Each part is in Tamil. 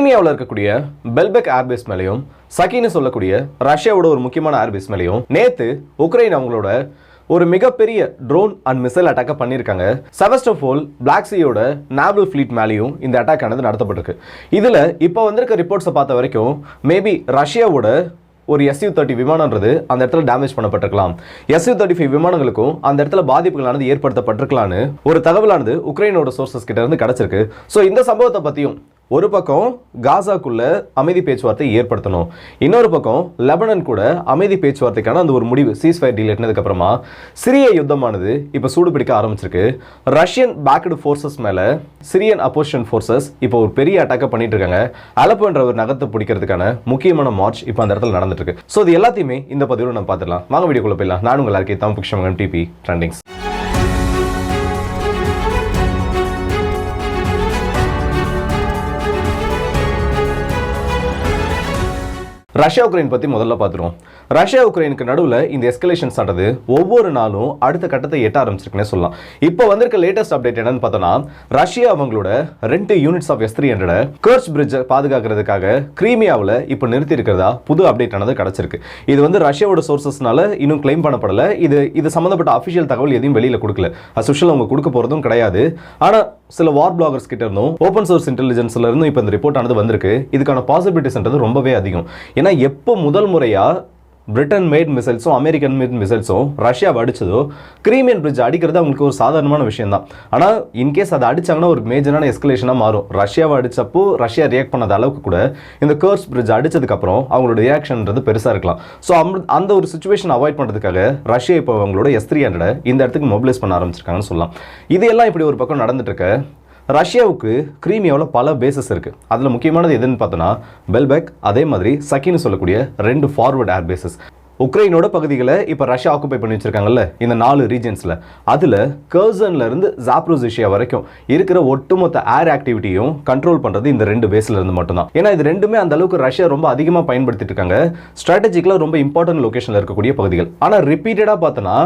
கிரீமியாவில் இருக்கக்கூடிய பெல்பெக் ஏர்பேஸ் மேலேயும் சகின்னு சொல்லக்கூடிய ரஷ்யாவோட ஒரு முக்கியமான ஏர்பேஸ் மேலேயும் நேத்து உக்ரைன் அவங்களோட ஒரு மிகப்பெரிய ட்ரோன் அண்ட் மிசைல் அட்டாக்கை பண்ணியிருக்காங்க. செவஸ்டோபோல் பிளாக் சீயோட நேவல் ஃபிளீட் மேலேயும் இந்த அட்டாக் ஆனது நடத்தப்பட்டிருக்கு. இதில் இப்போ வந்திருக்க ரிப்போர்ட்ஸை பார்த்த வரைக்கும் மேபி ரஷ்யாவோட ஒரு Su-30 விமானன்றது அந்த இடத்துல டேமேஜ் பண்ணப்பட்டிருக்கலாம். Su-35 விமானங்களுக்கும் அந்த இடத்துல பாதிப்புகளானது ஏற்படுத்தப்பட்டிருக்கலான்னு ஒரு தகவலானது உக்ரைனோட சோர்சஸ் கிட்ட இருந்து கிடைச்சிருக்கு. ஸோ இந்த சம்பவத்தை பற்றியும் ஒரு பக்கம் காசாக்குள்ள அமைதி பேச்சுவார்த்தை ஏற்படுத்தணும், இன்னொரு பக்கம் லெபனன் கூட அமைதி பேச்சுவார்த்தைக்கான அந்த ஒரு முடிவு சீஸ்ஃபயர் டீல் எட்டினதுக்கு அப்புறமா சிரிய யுத்தமானது இப்போ சூடு பிடிக்க ஆரம்பிச்சிருக்கு. ரஷ்யன் பேக்டு ஃபோர்ஸஸ் மேல சிரியன் அப்போசிஷன் ஃபோர்ஸஸ் இப்போ ஒரு பெரிய அட்டாக்கை பண்ணிட்டு இருக்காங்க. அலப்போன்ற ஒரு நகரத்தை பிடிக்கிறதுக்கான முக்கியமான மார்ச் இப்போ அந்த இடத்துல நடந்துட்டு இருக்கு. ஸோ இது எல்லாத்தையுமே இந்த பதிவில் நம்ம பார்த்துடலாம். வாங்க வீடியோக்குள்ள போயிடலாம். நான் உங்கள் எல்லாருக்கே Tamil DP trendings. Russia Ukraine பற்றி முதல்ல பார்த்துருவோம். ரஷ்யா உக்ரைனுக்கு நடுவில் இந்த எஸ்கலேஷன்ஸ் ஆனது ஒவ்வொரு நாளும் அடுத்த கட்டத்தை எட்ட ஆரம்பிச்சிருக்குன்னே சொல்லலாம். இப்போ வந்திருக்க லேட்டஸ்ட் அப்டேட் என்னன்னு பார்த்தோன்னா, ரஷ்யா அவங்களோட 2 யூனிட்ஸ் ஆஃப் S-300 கர்ச் பிரிட்ஜை பாதுகாக்கிறதுக்காக கிரீமியாவில் இப்போ நிறுத்தி இருக்கிறதா புது அப்டேட் ஆனது கிடைச்சிருக்கு. இது வந்து ரஷ்யாவோட சோர்சஸ்னால இன்னும் கிளைம் பண்ணப்படலை. இது சம்மந்தப்பட்ட அஃபிஷியல் தகவல் எதையும் வெளியில் கொடுக்கல. அசோஷியல் அவங்க கொடுக்க போகிறதும் கிடையாது. ஆனால் சில வார் பிளாகர்ஸ் கிட்ட இருந்தும் ஓப்பன் சோர்ஸ் இன்டெலிஜென்ஸ்ல இருந்தும் இப்போ இந்த ரிப்போர்ட் ஆனது வந்திருக்கு. இதுக்கான பாசிபிலிட்டிஸ்ன்றது ரொம்பவே அதிகம். ஏன்னா எப்போ முதல் முறையா பிரிட்டன் மேட் மிசைல்ஸும் அமெரிக்கன் மேட் மிசைல்ஸும் ரஷ்யாவை அடிச்சதோ கிரீமியன் பிரிட்ஜ் அடிக்கிறது அவங்களுக்கு ஒரு சாதாரணமான விஷயம் தான். ஆனால் இன்கேஸ் அதை அடிச்சாங்கன்னா ஒரு மேஜரான எஸ்கலேஷனாக மாறும். ரஷ்யாவை அடிச்சப்போ ரஷ்யா ரியாக்ட் பண்ணாத அளவுக்கு கூட இந்த கர்ச் பிரிட்ஜ் அடிச்சதுக்கப்புறம் அவங்களோட ரியாக்ஷன்ன்றது பெருசாக இருக்கலாம். ஸோ அந்த ஒரு சுச்சுவேஷன் அவாய்ட் பண்ணுறதுக்காக ரஷ்யா இப்போ அவங்களோட S-300 இந்த இடத்துக்கு மொபிலைஸ் பண்ண ஆரம்பிச்சிருக்காங்கன்னு சொல்லலாம். இது எல்லாம் இப்படி ஒரு பக்கம் நடந்துட்டு இருக்க, ரஷ்யாவுக்கு கிரீமியாவில் பல பேசஸ் இருக்குது. அதில் முக்கியமானது எதுன்னு பார்த்தோன்னா பெல்பெக், அதே மாதிரி சகின்னு சொல்லக்கூடிய 2 ஃபார்வர்ட் ஏர் பேசஸ். உக்ரைனோட பகுதிகளை இப்போ ரஷ்யா ஆக்குபை பண்ணி வச்சிருக்காங்கல்ல இந்த 4 ரீஜன்ஸில், அதில் கர்சன்ல இருந்து ஜாப்ரோசிஷியா வரைக்கும் இருக்கிற ஒட்டுமொத்த ஏர் ஆக்டிவிட்டியும் கண்ட்ரோல் பண்ணுறது இந்த 2 பேஸ்ல இருந்து மட்டும்தான். ஏன்னா இது ரெண்டுமே அந்த அளவுக்கு ரஷ்யா ரொம்ப அதிகமாக பயன்படுத்திட்டு இருக்காங்க. ஸ்ட்ராட்டஜிக்கலாக ரொம்ப இம்பார்ட்டன்ட் லொகேஷனில் இருக்கக்கூடிய பகுதிகள். ஆனால் ரிப்பீட்டடாக பார்த்தோன்னா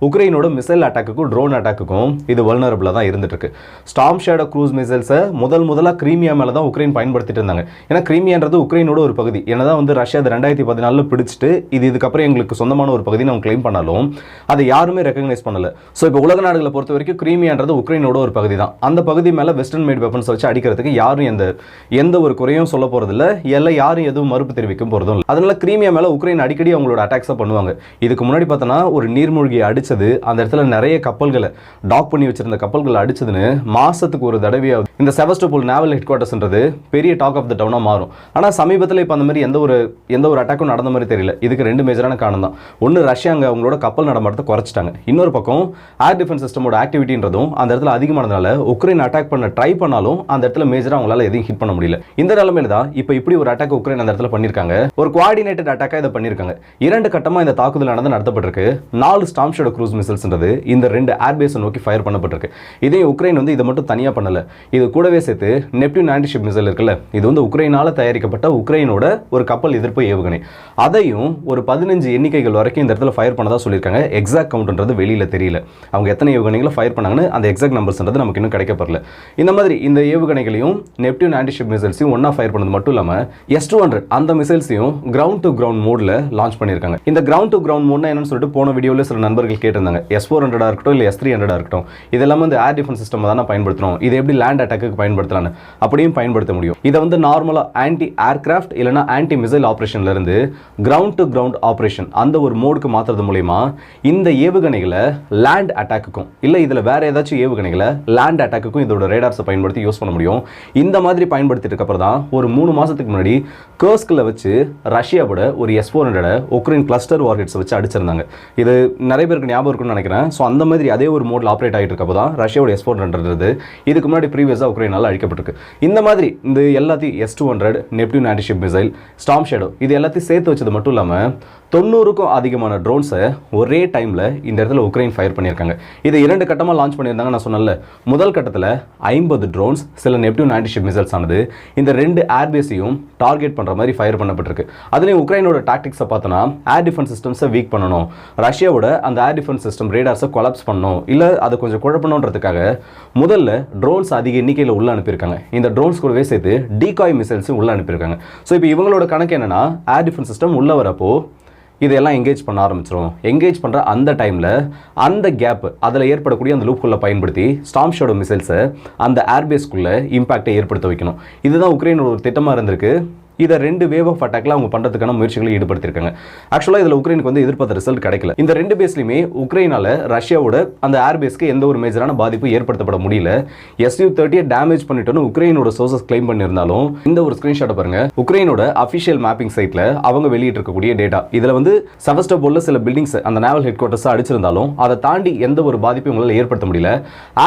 உக்ரைனோட மிசைல் அட்டாக்குக்கும் ட்ரோன் அட்டாக்குக்கும் இது வல்னரபிளாக தான் இருந்துட்டு இருக்கு. ஸ்டார்ம் ஷேடோ க்ரூஸ் மிசைல்ஸை முதலாக கிரீமியா மேலே தான் உக்ரைன் பயன்படுத்திட்டு இருந்தாங்க. ஏன்னா கிரீமியான்றது உக்ரைனோட ஒரு பகுதி. என்னதான் வந்து ரஷ்யா 2014 பிடிச்சிட்டு இதுக்கப்புறம் எங்களுக்கு சொந்தமான ஒரு பகுதின்னு அவங்க கிளைம் பண்ணாலும் அதை யாருமே ரெகக்னைஸ் பண்ணல. ஸோ இப்போ உலக நாடுகளை பொறுத்த வரைக்கும் கிரீமியான்றது உக்ரைனோட ஒரு பகுதி தான். அந்த பகுதி மேலே வெஸ்டர்ன் மேட் வெப்பன்ஸ் வச்சு அடிக்கிறதுக்கு யாரும் எந்த ஒரு குறையும் சொல்ல போறதில்ல, எல்லாம் யாரும் எதுவும் மறுப்பு தெரிவிக்கும் போறதும் இல்லை. அதனால கிரீமியா மேலே உக்ரைன் அடிக்கடி அவங்களோட அட்டாக்ஸை பண்ணுவாங்க. இதுக்கு முன்னாடி பார்த்தோன்னா ஒரு நீர்மூழ்கி அடிச்சது, அந்த இடத்துல நிறைய கப்பல்களை டாக் பண்ணி வச்சிருந்த கப்பல்களை அடிச்சதுன்னு மாசத்துக்கு ஒரு தடவையாவது இந்த செவஸ்டோபோல் நேவல் ஹெட் குவார்ட்டர்ஸ்ன்றது பெரிய டாக் ஆஃப் த டவுனாக மாறும். ஆனால் சமீபத்தில் இப்போ அந்த மாதிரி எந்த ஒரு அட்டாக்கும் நடந்த மாதிரி தெரியல. இதுக்கு 2 மேஜரான காரணம் தான். ஒன்று, ரஷ்யா அங்கே அவங்களோட கப்பல் நடமாட்டத்தை குறைச்சிட்டாங்க. இன்னொரு பக்கம் ஏர் டிஃபென்ஸ் சிஸ்டமோட ஆக்டிவிட்டின்றதும் அந்த இடத்துல அதிகமானதுனால உக்ரைன் அட்டாக் பண்ண ட்ரை பண்ணாலும் அந்த இடத்துல மேஜராக அவங்களால எதையும் ஹிட் பண்ண முடியல. இந்த நிலைமையில தான் இப்போ இப்படி ஒரு அட்டாக் உக்ரைன் அந்த இடத்துல பண்ணியிருக்காங்க. ஒரு கோஆர்டினேட்டட் அட்டாக்காக இதை பண்ணியிருக்காங்க. 2 கட்டமாக இந்த தாக்குதல் நடத்தப்பட்டிருக்கு. 4 ஸ்டார்ம் ஷேடோ க்ரூஸ் மிசைல்ஸ்ன்றது இந்த 2 ஏர்பேஸை நோக்கி ஃபயர் பண்ணப்பட்டிருக்கு. இதே உக்ரைன் வந்து இதை மட்டும் தனியாக பண்ணல. இது கூடவே சேர்த்து நெப்டியூன் ஆன்டிஷிப் மிசைல் இருக்குல்ல, இது வந்து உக்ரைனால தயாரிக்கப்பட்ட உக்ரைனோட ஒரு கப்பல் எதிர்ப்பு ஏவுகணை. அதையும் ஒரு 15 எண்ணிக்கைகள் வரைக்கும் இந்த இடத்துல ஃபயர் பண்ணதா சொல்லியிருக்காங்க. எக்ஸாக்ட் கவுண்ட்ன்றது வெளியில தெரியல. அவங்க எத்தனை ஏவுகணைகளை ஃபயர் பண்ணாங்கன்னு அந்த எக்ஸாக்ட் நம்பர்ஸ்ன்றது நமக்கு இன்னும் கிடைக்கப்படல. இந்த மாதிரி இந்த ஏவுகணைகளையும் நெப்டியூன் ஆன்டிஷிப் மிசைல்ஸையும் ஒன்னா ஃபயர் பண்ணது மட்டும் இல்லாமல் S-200 அந்த மிசைல்ஸையும் கிரவுண்ட் டு கிரவுண்ட் மோட்ல லான்ச் பண்ணியிருக்காங்க. இந்த கிரவுண்ட் டு கிரவுண்ட் மோட்னா என்னன்னு சொல்லிட்டு போன வீடியோவில் சில நண்பர்கள் கேட்டிருந்தாங்க. S-400 இருக்கட்டும் இல்லை S-300 இருக்கட்டும், இதெல்லாம் வந்து ஏர் டிஃபென்ஸ் சிஸ்டம் தானே பயன்படுத்துறோம், இதை எப்படி லேண்ட் அட்டாக்கு பயன்படுத்தலான்னு அப்படியும் பயன்படுத்த முடியும். இதை வந்து நார்மலா ஆன்டி ஏர்கிராஃப்ட் இல்லைனா ஆன்டி மிசைல் ஆப்ரேஷன்ல இருந்து கிரவுண்ட் டு கிரவுண்ட் ஆப்ரேஷன் அந்த ஒரு மோடுக்கு மாற்றுறது மூலமா இந்த ஏவுகணைகளை லேண்ட் அட்டாக்குக்கும் இல்லை இதில் வேற ஏதாச்சும் ஏவுகணைகளை லேண்ட் அட்டாக்குக்கும் இதோட ரேடார்ஸை பயன்படுத்தி யூஸ் பண்ண முடியும். இந்த மாதிரி பயன்படுத்திட்டு அப்புறம் தான் ஒரு 3 மாசத்துக்கு முன்னாடி கர்ஸ்கில் வச்சு ரஷ்யாவோட ஒரு S-400 உக்ரைன் கிளஸ்டர் வார்ஹெட்ஸ் வச்சு அடிச்சிருந்தாங்க. இது நிறைய பேருக்கு ஞாபகம் இருக்குன்னு நினைக்கிறேன். ஸோ அந்த மாதிரி அதே ஒரு மோடில் ஆப்ரேட் ஆகிட்டு இருக்கப்போ தான் ரஷ்யாவோட S-400 இதுக்கு முன்னாடி ப்ரீவியஸாக உக்ரைனால் அழிக்கப்பட்டிருக்கு. இந்த மாதிரி இந்த எல்லாத்தையும் S-200 Neptune anti-ship missile, storm shadow இது எல்லாத்தையும் சேர்த்து வச்சது மட்டும் இல்லாமல் 90க்கும் அதிகமான ட்ரோன்ஸை ஒரே டைமில் இந்த இடத்துல உக்ரைன் ஃபயர் பண்ணியிருக்காங்க. இதை 2 கட்டமாக லான்ச் பண்ணியிருந்தாங்க. நான் சொன்னல, முதல் கட்டத்தில் 50 ட்ரோன்ஸ், சில நெப்டியூன் ஆன்டிஷிப் மிசைல்ஸ் ஆனது இந்த 2 ஏர்பேஸையும் டார்கெட் பண்ணுற மாதிரி ஃபயர் பண்ணப்பட்டிருக்கு. அதுலேயும் உக்ரைனோட டாக்டிக்ஸை பார்த்தோன்னா ஏர் டிஃபென்ஸ் சிஸ்டம்ஸை வீக் பண்ணணும், ரஷ்யாவோட அந்த ஏர் டிஃபென்ஸ் சிஸ்டம் ரேடார்ஸை கொலாப்ஸ் பண்ணணும், இல்லை அதை கொஞ்சம் குழப்பணுன்றதுக்காக முதல்ல ட்ரோன்ஸ் அதிக எண்ணிக்கையில் உள்ள அனுப்பியிருக்காங்க. இந்த ட்ரோன்ஸ் கூடவே சேர்த்து டீகாய் மிசைல்ஸும் உள்ள அனுப்பியிருக்காங்க. ஸோ இப்போ இவங்களோட கணக்கு என்னன்னா, ஏர் டிஃபென்ஸ் சிஸ்டம் உள்ள வரப்போ இதெல்லாம் எங்கேஜ் பண்ண ஆரம்பிச்சிடும். எங்கேஜ் பண்ணுற அந்த டைமில் அந்த கேப், அதில் ஏற்படக்கூடிய அந்த லூப்குள்ளே பயன்படுத்தி ஸ்டார்ம் ஷேடோ மிசைல்ஸை அந்த ஏர்பேஸ்க்குள்ளே இம்பாக்டை ஏற்படுத்த வைக்கணும். இதுதான் உக்ரைனோட ஒரு திட்டமாக இருந்திருக்கு. இதை 2 வேவ் ஆஃப் அட்டாக்ல அவங்க பண்ணுறதுக்கான முயற்சிகளை ஈடுபடுத்திருக்காங்க. ஆக்சுவலாக இதில் உக்ரைனுக்கு வந்து எதிர்பார்த்த ரிசல்ட் கிடைக்கல. இந்த 2 பேஸ்லையுமே உக்ரைனால ரஷ்யாவோட அந்த ஏர்பேஸ்க்கு எந்த ஒரு மேஜரான பாதிப்பு ஏற்படுத்தப்பட முடியல. Su-30 டேமேஜ் பண்ணிட்டோன்னு உக்ரைனோட சோர்சஸ் கிளைம் பண்ணியிருந்தாலும், இந்த ஒரு ஸ்கிரீன்ஷாட்டை பாருங்க, உக்ரைனோட அஃபிஷியல் மேப்பிங் சைட்ல அவங்க வெளியிட்டிருக்கக்கூடிய டேட்டா. இதில் வந்து செவஸ்டோபோல்ல சில பில்டிங்ஸ், அந்த நேவல் ஹெட் குவார்ட்டர்ஸ் அடிச்சிருந்தாலும் அதை தாண்டி எந்த ஒரு பாதிப்பும் உங்களால் ஏற்படுத்த முடியல.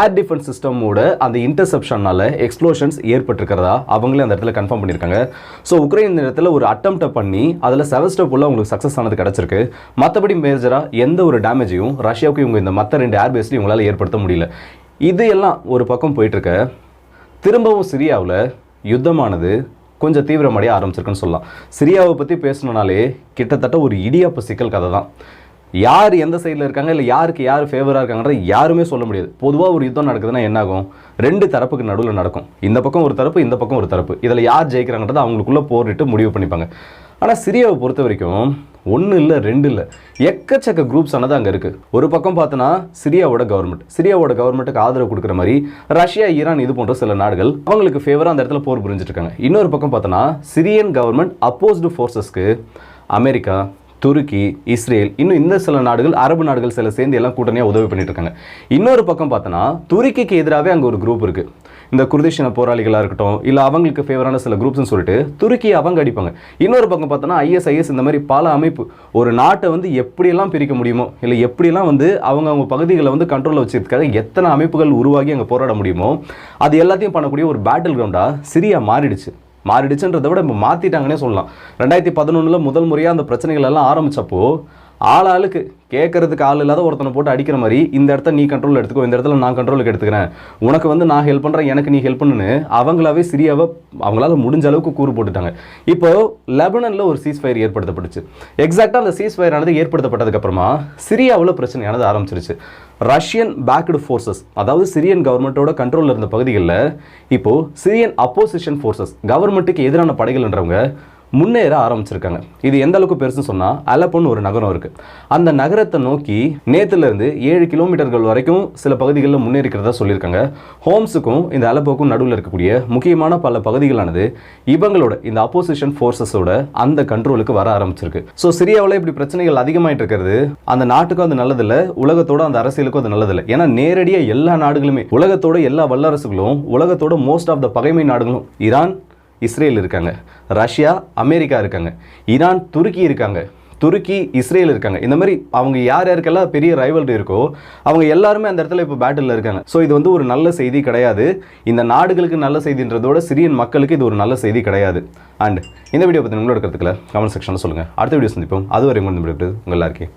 ஏர் டிஃபென்ஸ் சிஸ்டமோட அந்த இன்டர்செப்ஷனால எக்ஸ்ப்ளோஷன்ஸ் ஏற்பட்டிருக்கிறதா அவங்களே அந்த இடத்துல கன்ஃபார்ம் பண்ணியிருக்காங்க. ஸோ உக்ரைன் இந்த இடத்துல ஒரு அட்டெம்ப்டை பண்ணி அதில் செவஸ்டோபோல்ல உங்களுக்கு சக்ஸஸ் ஆனது கிடைச்சிருக்கு. மற்றபடி மேஜராக எந்த ஒரு டேமேஜையும் ரஷ்யாவுக்கு இவங்க இந்த மற்ற 2 ஏர்பேஸ்லையும் இவங்களால் ஏற்படுத்த முடியல. இது எல்லாம் ஒரு பக்கம் போயிட்டு இருக்க, திரும்பவும் சிரியாவில் யுத்தமானது கொஞ்சம் தீவிரமடைய ஆரம்பிச்சிருக்குன்னு சொல்லலாம். சிரியாவை பற்றி பேசணுனாலே கிட்டத்தட்ட ஒரு இடியாப்பு சிக்கல் கதை தான். யார் எந்த சைடில் இருக்காங்க, இல்லை யாருக்கு யார் ஃபேவராக இருக்காங்கன்ற யாருமே சொல்ல முடியாது. பொதுவாக ஒரு யுத்தம் நடக்குதுன்னா என்ன ஆகும், 2 தரப்புக்கு நடுவில் நடக்கும். இந்த பக்கம் ஒரு தரப்பு, இந்த பக்கம் ஒரு தரப்பு. இதில் யார் ஜெயிக்கிறாங்கன்றதை அவங்களுக்குள்ளே போரிட்டு முடிவு பண்ணிப்பாங்க. ஆனால் சிரியாவை பொறுத்த வரைக்கும் 1 இல்லை 2 இல்லை, எக்கச்சக்க குரூப்ஸ் ஆனது அங்கே இருக்குது. ஒரு பக்கம் பார்த்தோன்னா சிரியாவோட கவர்மெண்ட்டுக்கு ஆதரவு கொடுக்குற மாதிரி ரஷ்யா, ஈரான் இது போன்ற சில நாடுகள் அவங்களுக்கு ஃபேவராக அந்த இடத்துல போர் புரிஞ்சிட்டு இருக்காங்க. இன்னொரு பக்கம் பார்த்தோன்னா சிரியன் கவர்மெண்ட் அப்போஸ்டு ஃபோர்ஸஸ்க்கு அமெரிக்கா, துருக்கி, இஸ்ரேல், இன்னும் இந்த சில நாடுகள், அரபு நாடுகள் சில சேர்ந்து எல்லாம் கூட்டணியாக உதவி பண்ணிட்டு இருக்காங்க. இன்னொரு பக்கம் பார்த்தோன்னா துருக்கிக்கு எதிராகவே அங்கே ஒரு குரூப் இருக்குது. இந்த குர்திஷின போராளிகளாக இருக்கட்டும், இல்லை அவங்களுக்கு ஃபேவரான சில குரூப்ஸ்னு சொல்லிட்டு துருக்கியை அவங்க அடிப்பாங்க. இன்னொரு பக்கம் பார்த்தோன்னா ISIS, இந்த மாதிரி பல அமைப்பு ஒரு நாட்டை வந்து எப்படியெல்லாம் பிரிக்க முடியுமோ, இல்லை எப்படியெல்லாம் வந்து அவங்க பகுதிகளை வந்து கண்ட்ரோலில் வச்சுருக்காங்க, எத்தனை அமைப்புகள் உருவாகி அங்கே போராட முடியுமோ அது எல்லாத்தையும் பண்ணக்கூடிய ஒரு பேட்டில் கிரவுண்டாக சிரியா மாறிடுச்சுன்றதை விட இப்போ மாற்றிட்டாங்கன்னே சொல்லலாம். 2011 முதல் முறையாக அந்த பிரச்சனைகள் எல்லாம் ஆரம்பித்தப்போ ஆளுக்கு கேட்கறதுக்கு ஆள் இல்லாத ஒருத்தனை போட்டு அடிக்கிற மாதிரி, இந்த இடத்த நீ கண்ட்ரோல் எடுத்துக்கோ, இந்த இடத்துல நான் கண்ட்ரோலுக்கு எடுத்துக்கிறேன், உனக்கு வந்து நான் ஹெல்ப் பண்ணுறேன், எனக்கு நீ ஹெல்ப் பண்ணுன்னு அவங்களாவே சிரியாவை அவங்களால முடிஞ்ச அளவுக்கு கூறு போட்டுட்டாங்க. இப்போ லெபனனில் ஒரு சீஸ்ஃபயர் ஏற்படுத்தப்பட்டுச்சு. எக்ஸாக்டாக அந்த சீஸ்ஃபயர் ஆனது ஏற்படுத்தப்பட்டதுக்கப்புறமா சிரியாவில் பிரச்சனையானது ஆரம்பிச்சிருச்சு. ரஷ்யன் பேக்டு ஃபோர்ஸஸ், அதாவது சிரியன் கவர்மெண்ட்டோட கண்ட்ரோலில் இருந்த பகுதிகளில் இப்போது சிரியன் அப்போசிஷன் ஃபோர்ஸஸ், கவர்மெண்ட்டுக்கு எதிரான படைகள்ன்றவங்க முன்னேற ஆரம்பிச்சிருக்காங்க. இது எந்த அளவுக்கு பெருசுன்னு சொன்னால், அலப்போன்னு ஒரு நகரம் இருக்குது. அந்த நகரத்தை நோக்கி நேற்றுலேருந்து 7 கிலோமீட்டர்கள் வரைக்கும் சில பகுதிகளில் முன்னேறிக்கிறதா சொல்லியிருக்காங்க. ஹோம்ஸுக்கும் இந்த அலப்போக்கும் நடுவில் இருக்கக்கூடிய முக்கியமான பல பகுதிகளானது இவங்களோட இந்த அப்போசிஷன் ஃபோர்ஸஸோட அந்த கண்ட்ரோலுக்கு வர ஆரம்பிச்சிருக்கு. ஸோ சிரியாவில் இப்படி பிரச்சனைகள் அதிகமாயிட்டு இருக்கிறது அந்த நாட்டுக்கும் அது நல்லதில்லை, உலகத்தோட அந்த அரசியலுக்கும் அது நல்லதில்லை. ஏன்னா நேரடியாக எல்லா நாடுகளுமே, உலகத்தோட எல்லா வல்லரசுகளும், உலகத்தோட மோஸ்ட் ஆஃப் த பகைமை நாடுகளும், ஈரான், இஸ்ரேல் இருக்காங்க, ரஷ்யா, அமெரிக்கா இருக்காங்க, ஈரான், துருக்கி இருக்காங்க, துருக்கி, இஸ்ரேல் இருக்காங்க. இந்த மாதிரி அவங்க யாருக்கெல்லாம் பெரிய ரைவல்ரி இருக்கோ அவங்க எல்லாருமே அந்த இடத்துல இப்போ பேட்டில் இருக்காங்க. ஸோ இது வந்து ஒரு நல்ல செய்தி கிடையாது. இந்த நாடுகளுக்கு நல்ல செய்தின்றதோட சிரியன் மக்களுக்கு இது ஒரு நல்ல செய்தி கிடையாது. அண்ட் இந்த வீடியோ பற்றி உங்களோட கருத்துக்களை கமெண்ட் செக்ஷனில் சொல்லுங்கள். அடுத்த வீடியோ சந்திப்போம். அதுவரை உங்கள் எல்லாருக்கே